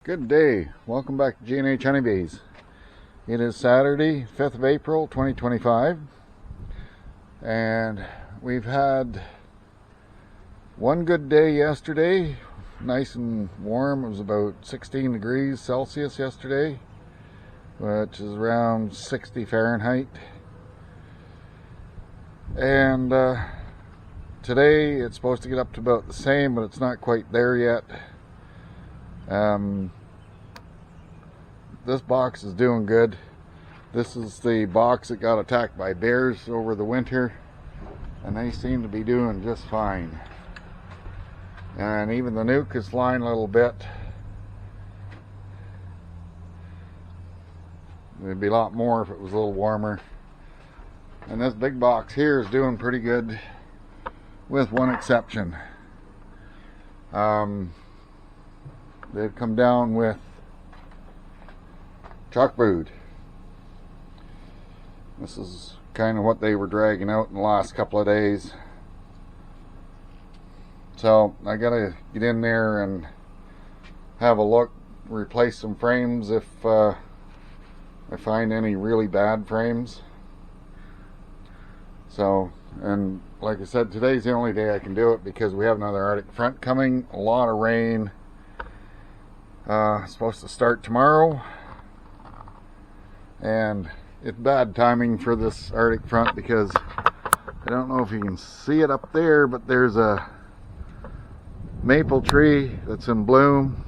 Good day. Welcome back to G&H Honey Bees. It is Saturday, 5th of April, 2025. And we've had one good day yesterday. Nice and warm. It was about 16 degrees Celsius yesterday, which is around 60 Fahrenheit. And today it's supposed to get up to about the same, but it's not quite there yet. This box is doing good. This is the box that got attacked by bears over the winter, and they seem to be doing just fine. And even the nuke is flying a little bit. There'd be a lot more if it was a little warmer. And this big box here is doing pretty good, with one exception. They've come down with chalk brood. This is kind of what they were dragging out in the last couple of days. So I gotta get in there and have a look, replace some frames if I find any really bad frames. So, and like I said, today's the only day I can do it because we have another Arctic front coming, a lot of rain. Supposed to start tomorrow, and it's bad timing for this Arctic front because I don't know if you can see it up there, but there's a maple tree that's in bloom.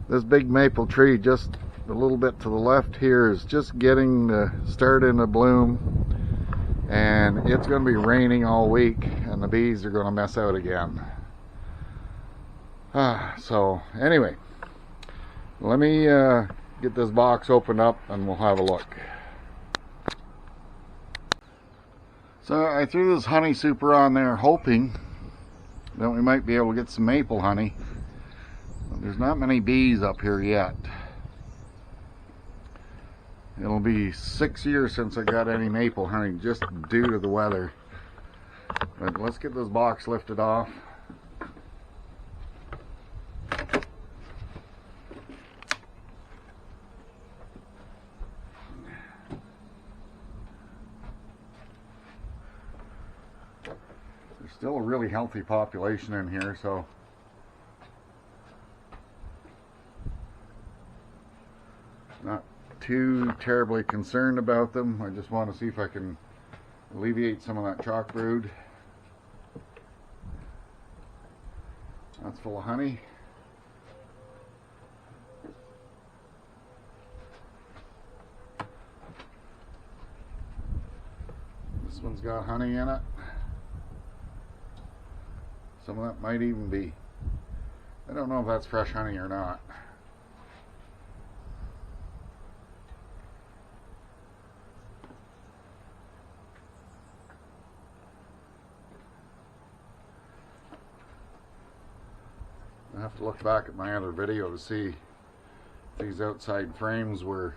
This big maple tree just a little bit to the left here is just getting to start into bloom, and it's going to be raining all week and the bees are going to mess out again. So anyway, let me get this box opened up and we'll have a look. So I threw this honey super on there hoping that we might be able to get some maple honey. But there's not many bees up here yet. It'll be 6 years since I got any maple honey just due to the weather. But let's get this box lifted off. Still a really healthy population in here, so not too terribly concerned about them. I just want to see if I can alleviate some of that chalk brood. That's full of honey. This one's got honey in it. Some of that might even be, I don't know if that's fresh honey or not. I have to look back at my other video to see if these outside frames were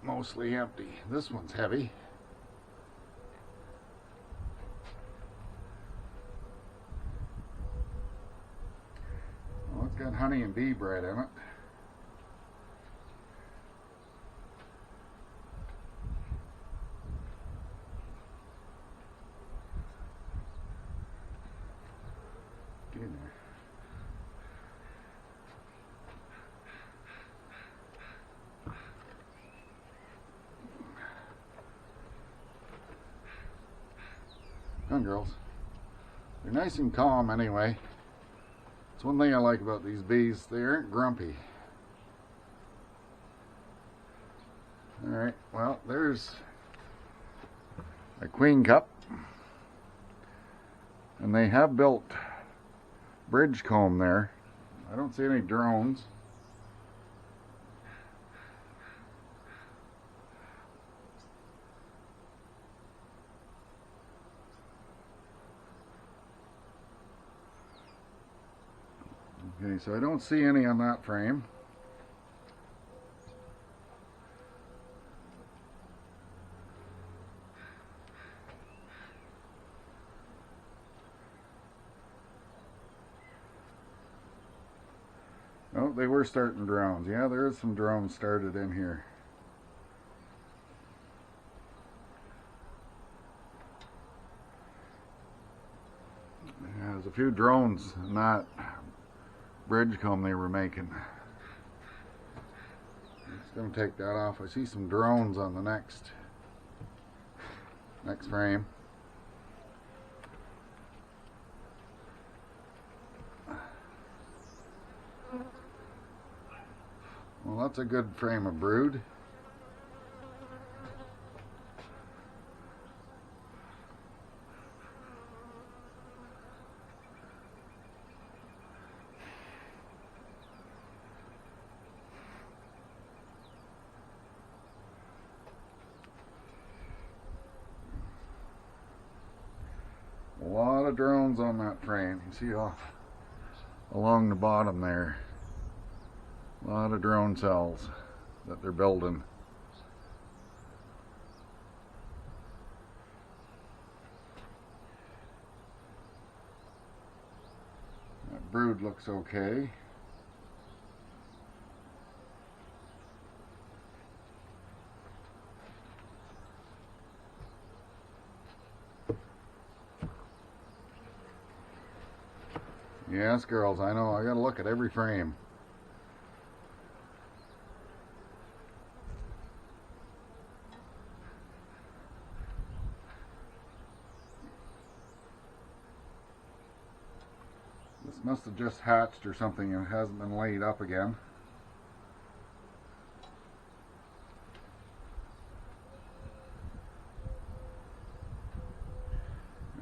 mostly empty. This one's heavy. It's got honey and bee bread in it. Get in there. Come on, girls. They're nice and calm anyway. It's one thing I like about these bees, they aren't grumpy. Alright, well, there's a queen cup. And they have built bridge comb there. I don't see any drones. Okay, so I don't see any on that frame. Oh, they were starting drones. Yeah, there is some drones started in here. Yeah, there's a few drones in that bridge comb they were making. Just gonna take that off. I see some drones on the next frame. Well, that's a good frame of brood. A lot of drones on that frame. You see off along the bottom there. A lot of drone cells that they're building. That brood looks okay. Yes, girls, I know. I gotta look at every frame. This must have just hatched or something and hasn't been laid up again.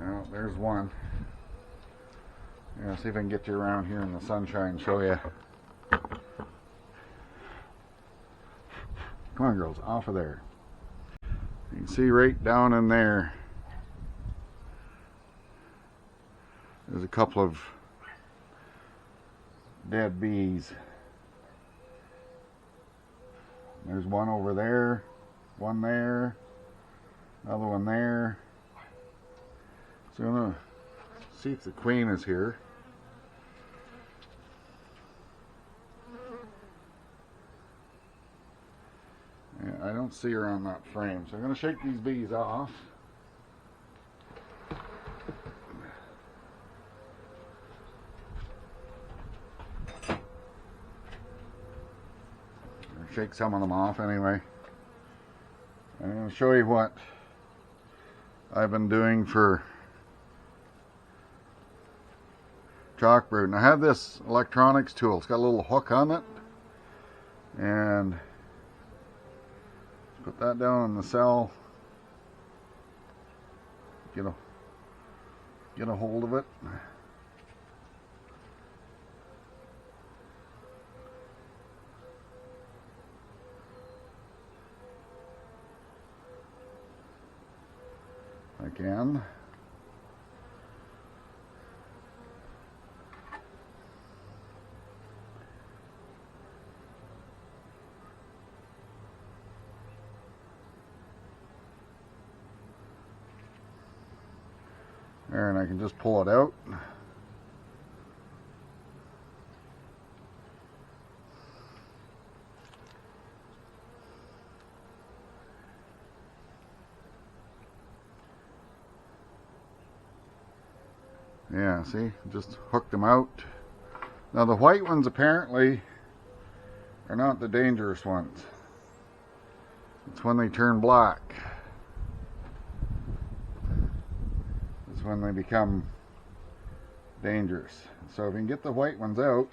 Oh, there's one. Yeah, see if I can get you around here in the sunshine and show you. Come on, girls, off of there. You can see right down in there, there's a couple of dead bees. There's one over there, one there, another one there. So I'm gonna see if the queen is here. Yeah, I don't see her on that frame, so I'm gonna shake these bees off. Shake some of them off anyway. I'm going to show you what I've been doing for chalk brood. And I have this electronics tool. It's got a little hook on it, and put that down in the cell. Get a hold of it. Again. There, and I can just pull it out. Yeah, see, just hooked them out. Now the white ones apparently are not the dangerous ones. It's when they turn black. It's when they become dangerous. So if you can get the white ones out,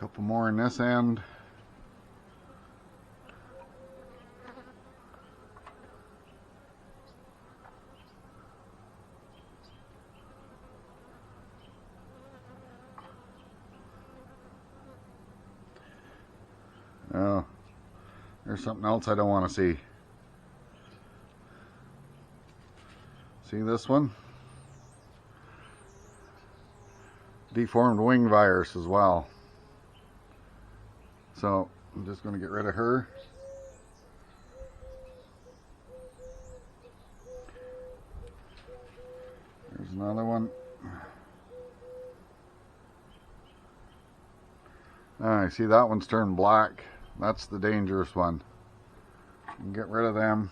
Couple more in this end. Oh, there's something else I don't want to see. See this one? Deformed wing virus as well. So I'm just going to get rid of her. There's another one. I see that one's turned black. That's the dangerous one. Get rid of them.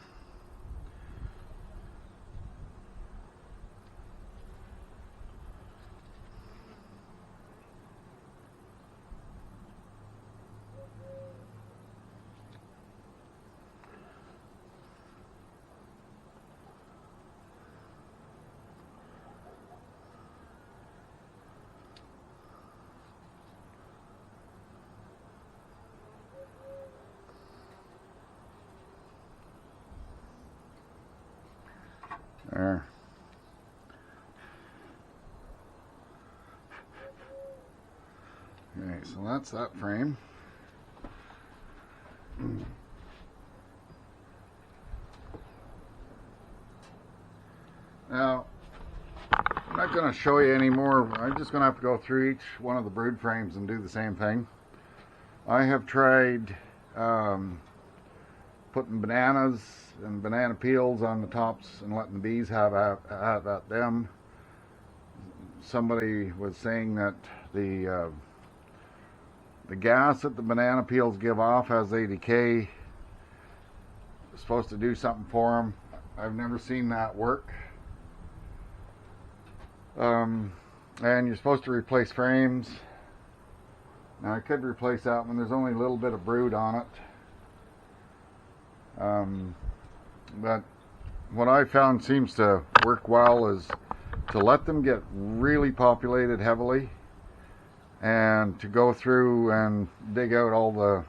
There. Okay, so that's that frame. Now, I'm not going to show you anymore. I'm just going to have to go through each one of the brood frames and do the same thing. I have tried putting bananas and banana peels on the tops and letting the bees have at them. Somebody was saying that the gas that the banana peels give off as they decay is supposed to do something for them. I've never seen that work. And you're supposed to replace frames. Now I could replace that one. There's only a little bit of brood on it. But what I found seems to work well is to let them get really populated heavily and to go through and dig out all the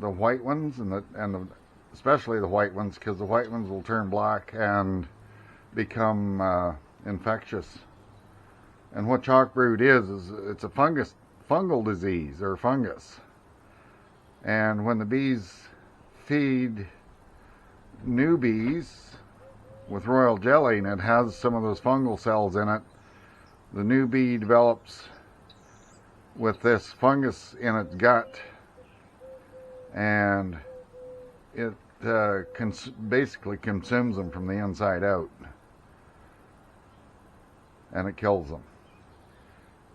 white ones and especially the white ones, because the white ones will turn black and become infectious. And what chalk brood is it's a fungal disease or fungus. And when the bees feed new bees with royal jelly and it has some of those fungal cells in it, the new bee develops with this fungus in its gut, and it basically consumes them from the inside out, and it kills them.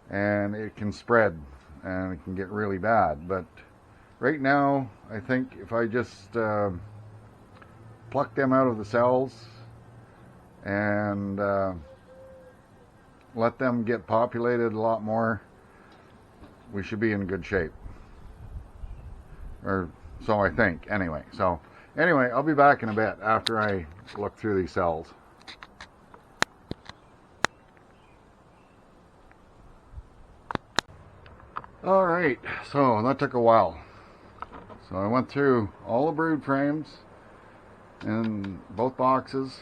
And it can spread and it can get really bad. But right now, I think if I just pluck them out of the cells and let them get populated a lot more, we should be in good shape. Or so I think, anyway. So anyway, I'll be back in a bit after I look through these cells. Alright, so that took a while. So I went through all the brood frames in both boxes,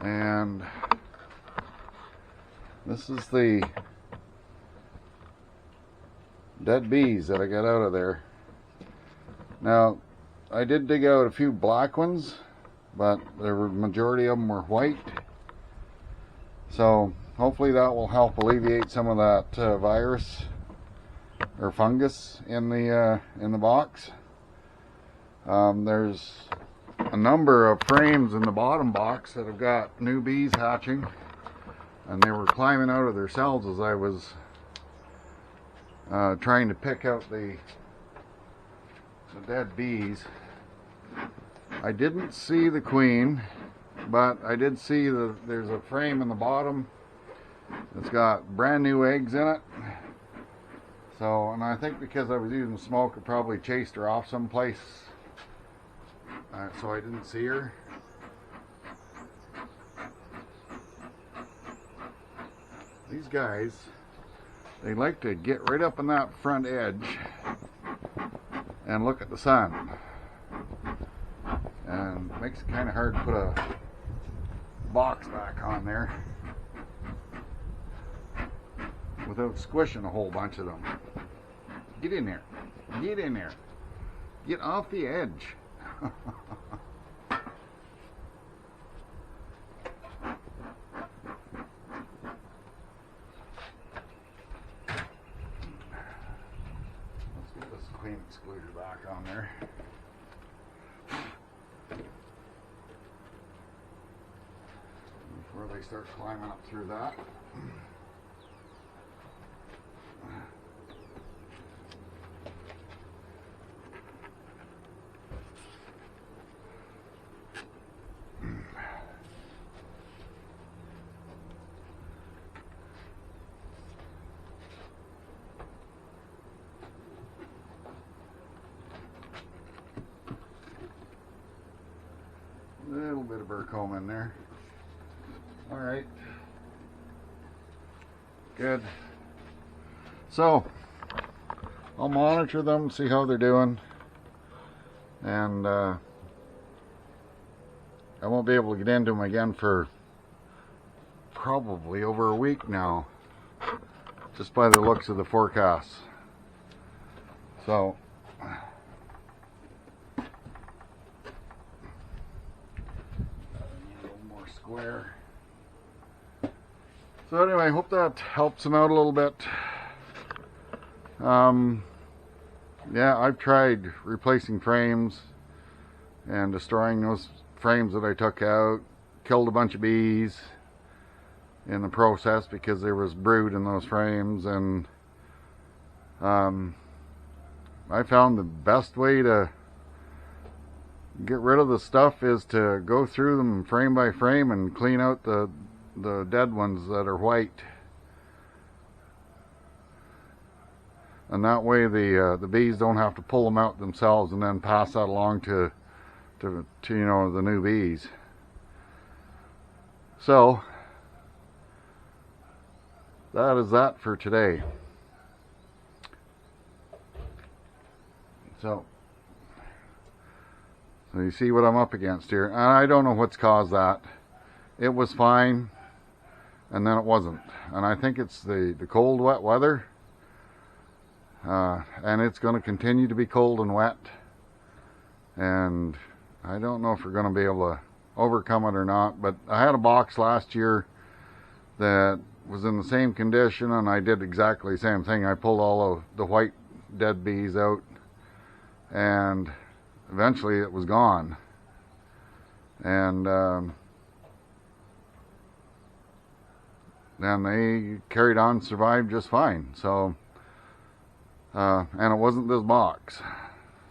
and this is the dead bees that I got out of there. Now, I did dig out a few black ones, but the majority of them were white. So hopefully that will help alleviate some of that virus or fungus in the box. There's a number of frames in the bottom box that have got new bees hatching, and they were climbing out of their cells as I was trying to pick out the dead bees. I didn't see the queen, but I did see there's a frame in the bottom that's got brand new eggs in it. So, and I think because I was using smoke, it probably chased her off someplace. So I didn't see her. These guys they like to get right up on that front edge and look at the sun. And it makes it kind of hard to put a box back on there without squishing a whole bunch of them. Get in there. Get in there. Get off the edge. Let's get this clean excluder back on there. Before they start climbing up through that. A little bit of burr comb in there. All right. Good. So, I'll monitor them, see how they're doing. And I won't be able to get into them again for probably over a week now, just by the looks of the forecast. So, square. So anyway, hope that helps them out a little bit. Yeah, I've tried replacing frames and destroying those frames that I took out. Killed a bunch of bees in the process because there was brood in those frames, and I found the best way to get rid of the stuff is to go through them frame by frame and clean out the dead ones that are white, and that way the bees don't have to pull them out themselves and then pass that along to you know, the new bees. So that is that for today. So you see what I'm up against here. And I don't know what's caused that. It was fine, and then it wasn't. And I think it's the cold, wet weather. And it's going to continue to be cold and wet. And I don't know if we're going to be able to overcome it or not. But I had a box last year that was in the same condition, and I did exactly the same thing. I pulled all of the white dead bees out, and eventually it was gone. And then they carried on, survived just fine. So and it wasn't this box,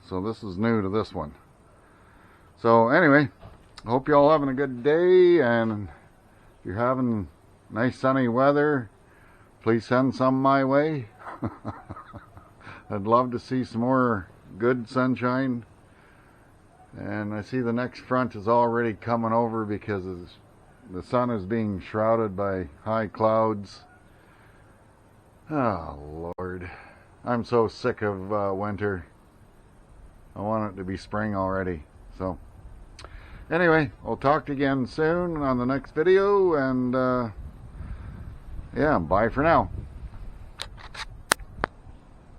so this is new to this one. So anyway, I hope you all having a good day, and if you're having nice sunny weather, please send some my way. I'd love to see some more good sunshine. And I see the next front is already coming over because the sun is being shrouded by high clouds. Oh Lord, I'm so sick of winter. I want it to be spring already. So anyway, I'll talk to you again soon on the next video, and yeah, bye for now.